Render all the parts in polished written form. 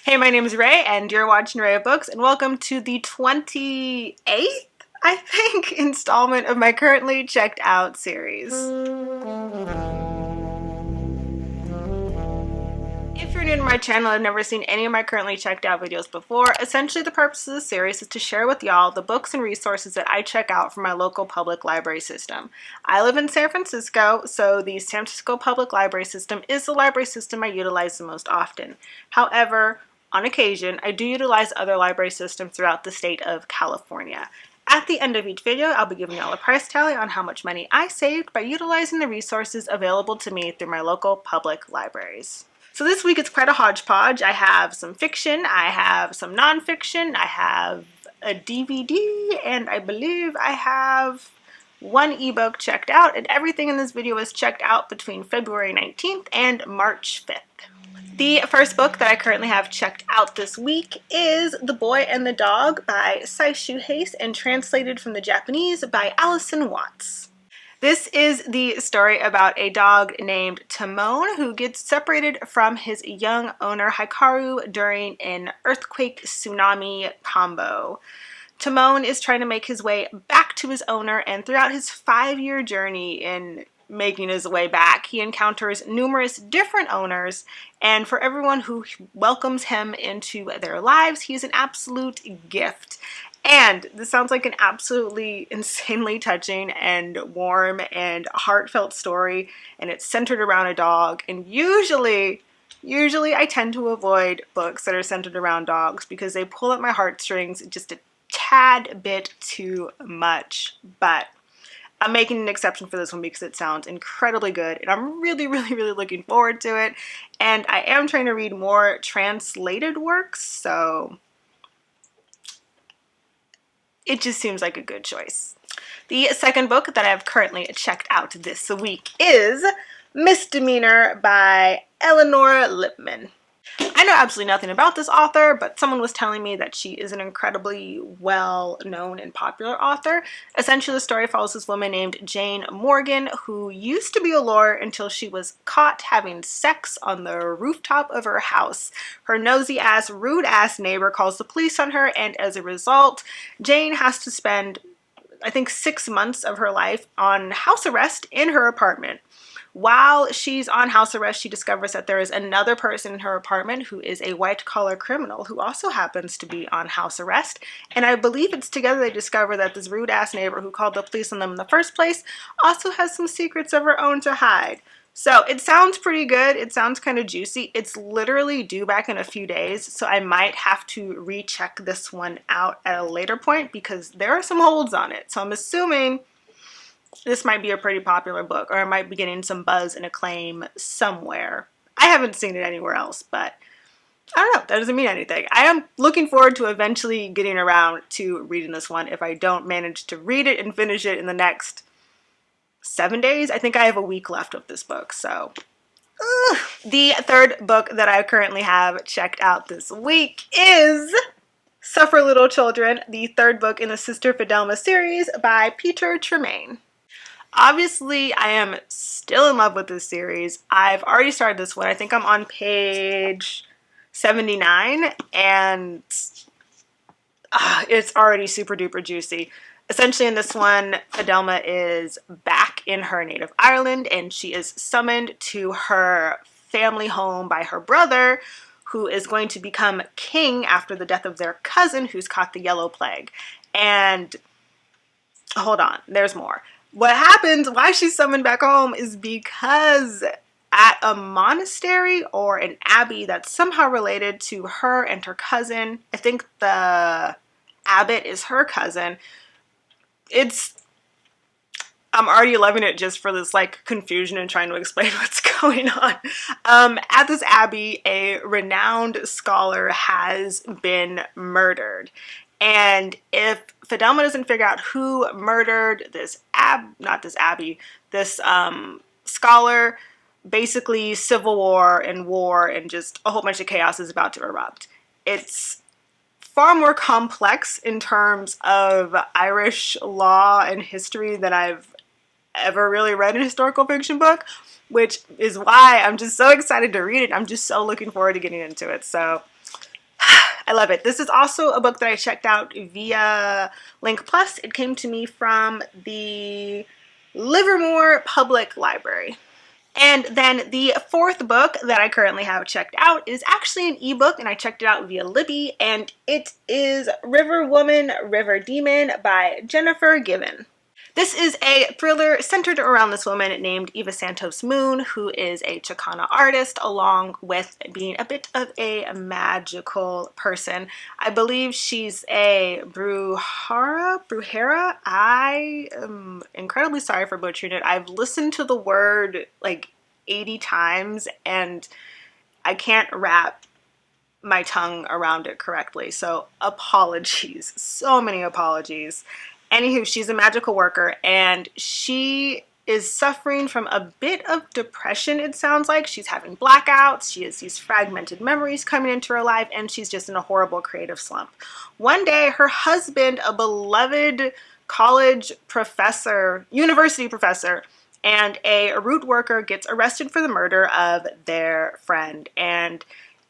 Hey, my name is Ray, and you're watching Ray of Books, and welcome to the 28th, I think, installment of my currently checked out series. If you're new to my channel and have never seen any of my currently checked out videos before, essentially the purpose of the series is to share with y'all the books and resources that I check out from my local public library system. I live in San Francisco, so the San Francisco Public Library System is the library system I utilize the most often. However, on occasion, I do utilize other library systems throughout the state of California. At the end of each video, I'll be giving y'all a price tally on how much money I saved by utilizing the resources available to me through my local public libraries. So this week it's quite a hodgepodge. I have some fiction, I have some nonfiction, I have a DVD, and I believe I have one ebook checked out, and everything in this video is checked out between February 19th and March 5th. The first book that I currently have checked out this week is The Boy and the Dog by Seishu Hase and translated from the Japanese by Alison Watts. This is the story about a dog named Tremayne who gets separated from his young owner Hikaru during an earthquake-tsunami combo. Tremayne is trying to make his way back to his owner, and throughout his 5-year journey in making his way back, he encounters numerous different owners, and for everyone who welcomes him into their lives, he is an absolute gift. And this sounds like an absolutely insanely touching and warm and heartfelt story, and it's centered around a dog. And usually I tend to avoid books that are centered around dogs because they pull at my heartstrings just a tad bit too much. But I'm making an exception for this one because it sounds incredibly good, and I'm really looking forward to it. And I am trying to read more translated works, so it just seems like a good choice. The second book that I have currently checked out this week is Demeanor by Elinor Lipman. I know absolutely nothing about this author, but someone was telling me that she is an incredibly well-known and popular author. Essentially, the story follows this woman named Jane Morgan, who used to be a lawyer until she was caught having sex on the rooftop of her house. Her nosy-ass, rude-ass neighbor calls the police on her, and as a result, Jane has to spend, I think, 6 months of her life on house arrest in her apartment. While she's on house arrest, she discovers that there is another person in her apartment who is a white-collar criminal who also happens to be on house arrest. And I believe it's together they discover that this rude-ass neighbor who called the police on them in the first place also has some secrets of her own to hide. So it sounds pretty good. It sounds kind of juicy. It's literally due back in a few days, so I might have to recheck this one out at a later point because there are some holds on it. So I'm assuming this might be a pretty popular book, or it might be getting some buzz and acclaim somewhere. I haven't seen it anywhere else, but I don't know. That doesn't mean anything. I am looking forward to eventually getting around to reading this one if I don't manage to read it and finish it in the next 7 days. I think I have a week left of this book, so. The third book that I currently have checked out this week is Suffer Little Children, the third book in the Sister Fidelma series by Tremayne. Obviously, I am still in love with this series. I've already started this one. I think I'm on page 79, and it's already super duper juicy. Essentially, in this one, Fidelma is back in her native Ireland, and she is summoned to her family home by her brother, who is going to become king after the death of their cousin, who's caught the yellow plague. And hold on, there's more. What happens, why she's summoned back home, is because at a monastery or an abbey that's somehow related to her and her cousin, I think the abbot is her cousin. I'm already loving it just for this like confusion and trying to explain what's going on. At this abbey, a renowned scholar has been murdered. And if Fidelma doesn't figure out who murdered this scholar, basically civil war and just a whole bunch of chaos is about to erupt. It's far more complex in terms of Irish law and history than I've ever really read in a historical fiction book, which is why I'm just so excited to read it. I'm just so looking forward to getting into it. So I love it. This is also a book that I checked out via Link Plus. It came to me from the Livermore Public Library. And then the fourth book that I currently have checked out is actually an ebook, and I checked it out via Libby, and it is River Woman, River Demon by Jennifer Givhan. This is a thriller centered around this woman named Eva Santos Moon, who is a Chicana artist, along with being a bit of a magical person. I believe she's a bruhera. I am incredibly sorry for butchering it. I've listened to the word like 80 times, and I can't wrap my tongue around it correctly, so apologies. So many apologies. Anywho, she's a magical worker, and she is suffering from a bit of depression, it sounds like. She's having blackouts, she has these fragmented memories coming into her life, and she's just in a horrible creative slump. One day, her husband, a beloved college professor, university professor, and a root worker gets arrested for the murder of their friend. And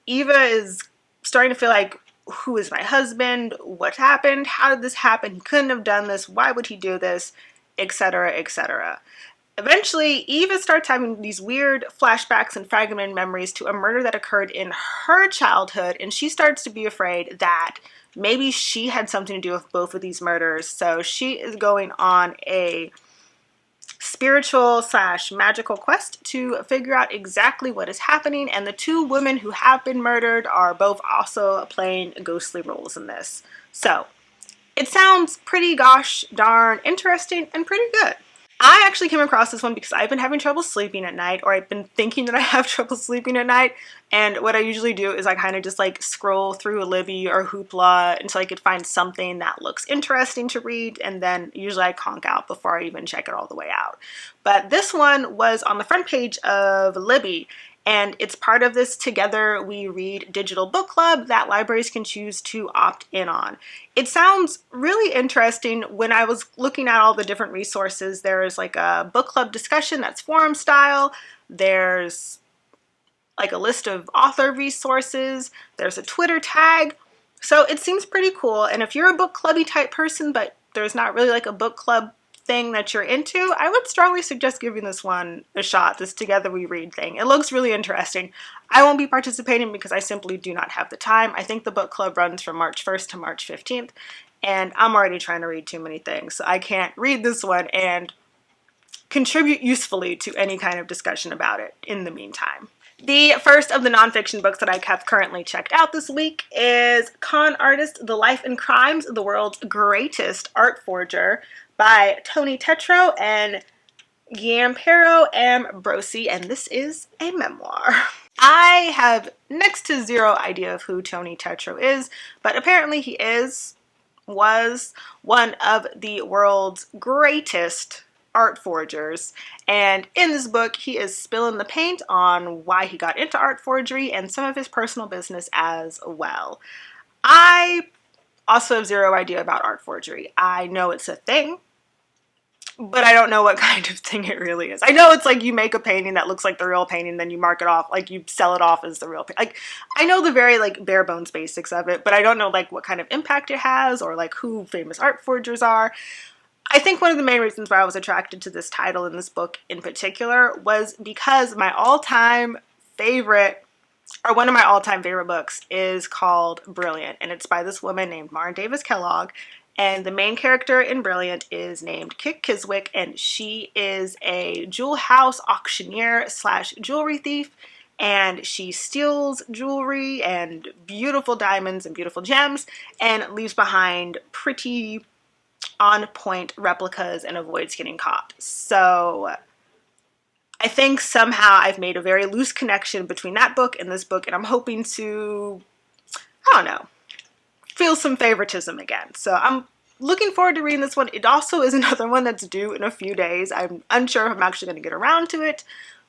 Eva is starting to feel like, who is my husband? What happened? How did this happen? He couldn't have done this. Why would he do this? Etc., etc. Eventually, Eva starts having these weird flashbacks and fragmented memories to a murder that occurred in her childhood, and she starts to be afraid that maybe she had something to do with both of these murders. So she is going on a spiritual / magical quest to figure out exactly what is happening, and the two women who have been murdered are both also playing ghostly roles in this. So it sounds pretty gosh darn interesting and pretty good. I actually came across this one because I've been having trouble sleeping at night, or I've been thinking that I have trouble sleeping at night, and what I usually do is I kind of just like scroll through a Libby or Hoopla until I could find something that looks interesting to read, and then usually I conk out before I even check it all the way out. But this one was on the front page of Libby, and it's part of this Together We Read digital book club that libraries can choose to opt in on. It sounds really interesting. When I was looking at all the different resources, there's like a book club discussion that's forum style. There's like a list of author resources. There's a Twitter tag. So it seems pretty cool. And if you're a book clubby type person, but there's not really like a book club thing that you're into, I would strongly suggest giving this one a shot, this Together We Read thing. It looks really interesting. I won't be participating because I simply do not have the time. I think the book club runs from March 1st to March 15th, and I'm already trying to read too many things, so I can't read this one and contribute usefully to any kind of discussion about it in the meantime. The first of the nonfiction books that I have currently checked out this week is Con Artist: The Life and Crimes of the World's Greatest Art Forger by Tony Tetro and Giampiero Ambrosi, and this is a memoir. I have next to zero idea of who Tony Tetro is, but apparently he was one of the world's greatest art forgers, and in this book he is spilling the paint on why he got into art forgery and some of his personal business as well. I also have zero idea about art forgery. I know it's a thing, but I don't know what kind of thing it really is. I know it's like you make a painting that looks like the real painting, then you mark it off, like you sell it off as the real painting. Like, I know the very like bare bones basics of it, but I don't know like what kind of impact it has or like who famous art forgers are. I think one of the main reasons why I was attracted to this title in this book in particular was because my all-time favorite, or one of my all-time favorite books, is called Brilliant, and it's by this woman named Mara Davis Kellogg, and the main character in Brilliant is named Kit Kiswick, and she is a jewel house auctioneer / jewelry thief, and she steals jewelry and beautiful diamonds and beautiful gems and leaves behind pretty on-point replicas and avoids getting caught. So I think somehow I've made a very loose connection between that book and this book, and I'm hoping to, I don't know, feel some favoritism again. So I'm looking forward to reading this one. It also is another one that's due in a few days. I'm unsure if I'm actually going to get around to it,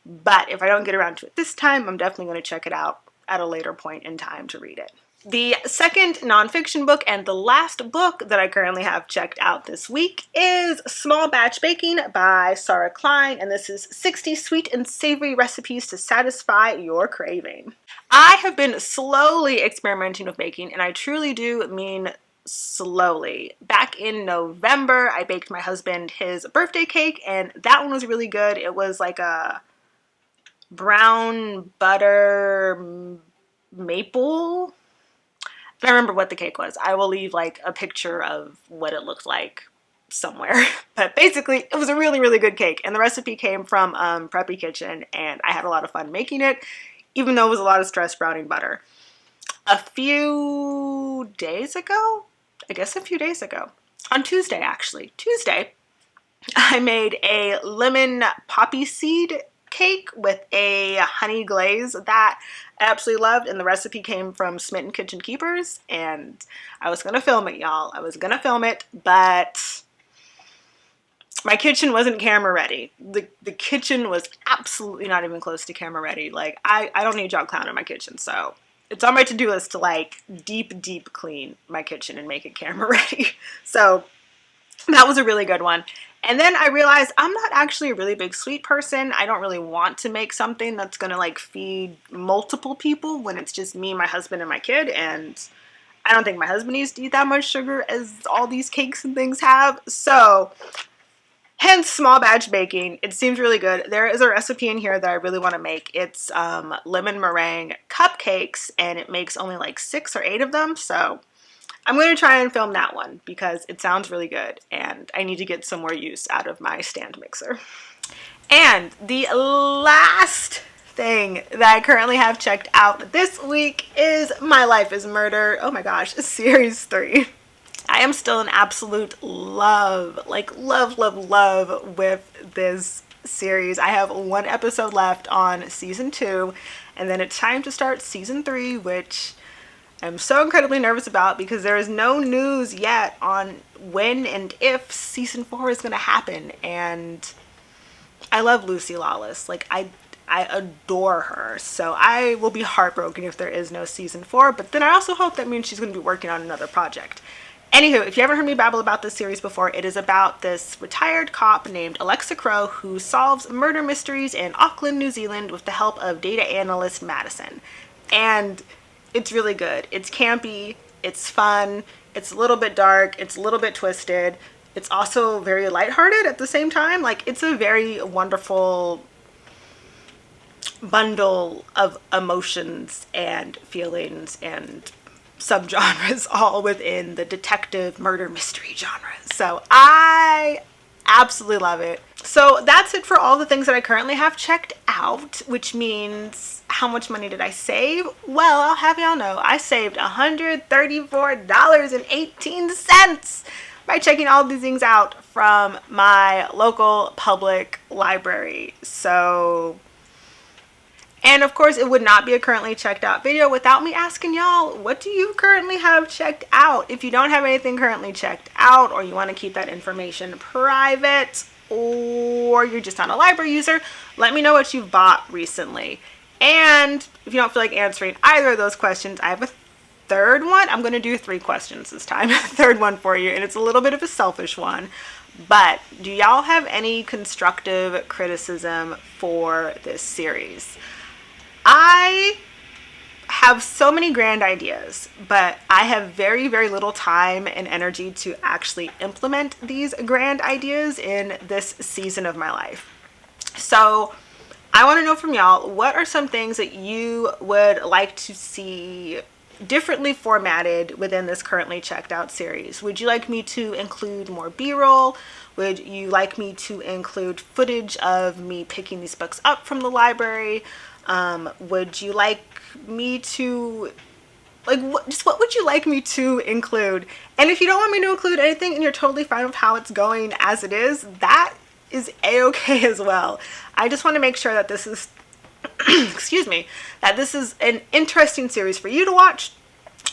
but if I don't get around to it this time, I'm definitely going to check it out at a later point in time to read it. The second nonfiction book and the last book that I currently have checked out this week is Small Batch Baking by Saura Kline, and this is 60 sweet and savory recipes to satisfy your craving. I have been slowly experimenting with baking, and I truly do mean slowly. Back in November, I baked my husband his birthday cake, and that one was really good. It was like a brown butter maple. I don't remember what the cake was. I will leave like a picture of what it looked like somewhere. But basically, it was a really, really good cake. And the recipe came from Preppy Kitchen, and I had a lot of fun making it, even though it was a lot of stress browning butter. A few days ago, on Tuesday actually, I made a lemon poppy seed cake with a honey glaze that I absolutely loved, and the recipe came from Smitten Kitchen Keepers, and I was gonna film it, y'all. I was gonna film it, but my kitchen wasn't camera ready. The kitchen was absolutely not even close to camera ready. Like, I don't need y'all clowning my kitchen, so it's on my to-do list to like deep clean my kitchen and make it camera ready. So that was a really good one. And then I realized I'm not actually a really big sweet person. I don't really want to make something that's gonna like feed multiple people when it's just me, my husband, and my kid. And I don't think my husband needs to eat that much sugar as all these cakes and things have. So hence small batch baking. It seems really good. There is a recipe in here that I really want to make. It's lemon meringue cupcakes, and it makes only like 6 or 8 of them. So I'm going to try and film that one because it sounds really good, and I need to get some more use out of my stand mixer. And the last thing that I currently have checked out this week is My Life is Murder. Oh my gosh, series 3. I am still in absolute love with this series. I have 1 episode left on season 2, and then it's time to start season 3, which I'm so incredibly nervous about because there is no news yet on when and if season 4 is going to happen. And I love Lucy Lawless. Like, I adore her. So I will be heartbroken if there is no season 4. But then I also hope that means she's going to be working on another project. Anywho, if you haven't heard me babble about this series before, it is about this retired cop named Alexa Crowe who solves murder mysteries in Auckland, New Zealand with the help of data analyst Madison. And it's really good. It's campy, it's fun, it's a little bit dark, it's a little bit twisted. It's also very lighthearted at the same time. Like, it's a very wonderful bundle of emotions and feelings and subgenres all within the detective murder mystery genre. So I absolutely love it. So that's it for all the things that I currently have checked out, which means how much money did I save? Well, I'll have y'all know I saved $134.18 by checking all these things out from my local public library. So, and of course, it would not be a currently checked out video without me asking y'all, what do you currently have checked out? If you don't have anything currently checked out, or you want to keep that information private, or you're just not a library user, let me know what you've bought recently. And if you don't feel like answering either of those questions, I have a third one. I'm going to do 3 questions this time. Third one for you, and it's a little bit of a selfish one. But do y'all have any constructive criticism for this series? I have so many grand ideas, but I have very, very little time and energy to actually implement these grand ideas in this season of my life. So I want to know from y'all, what are some things that you would like to see differently formatted within this currently checked out series? Would you like me to include more B-roll? Would you like me to include footage of me picking these books up from the library? Would you like me to, like, what would you like me to include? And if you don't want me to include anything and you're totally fine with how it's going as it is, that is a-okay as well. I just want to make sure that this is, excuse me, that this is an interesting series for you to watch.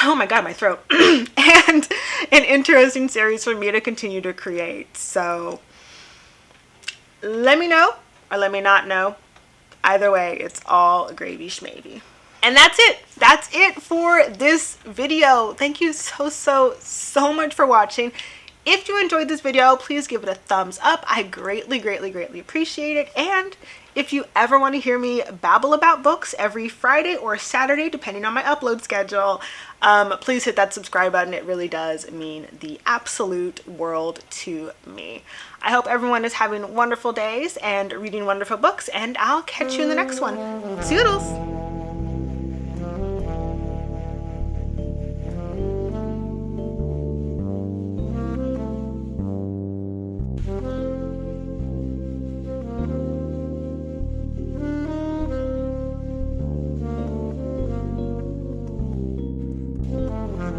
Oh my god, my throat. And an interesting series for me to continue to create. So let me know or let me not know. Either way, it's all gravy schmavy. And that's it. That's it for this video. Thank you so much for watching. If you enjoyed this video, please give it a thumbs up. I greatly appreciate it. And if you ever want to hear me babble about books every Friday or Saturday, depending on my upload schedule, please hit that subscribe button. It really does mean the absolute world to me. I hope everyone is having wonderful days and reading wonderful books, and I'll catch you in the next one. Toodles!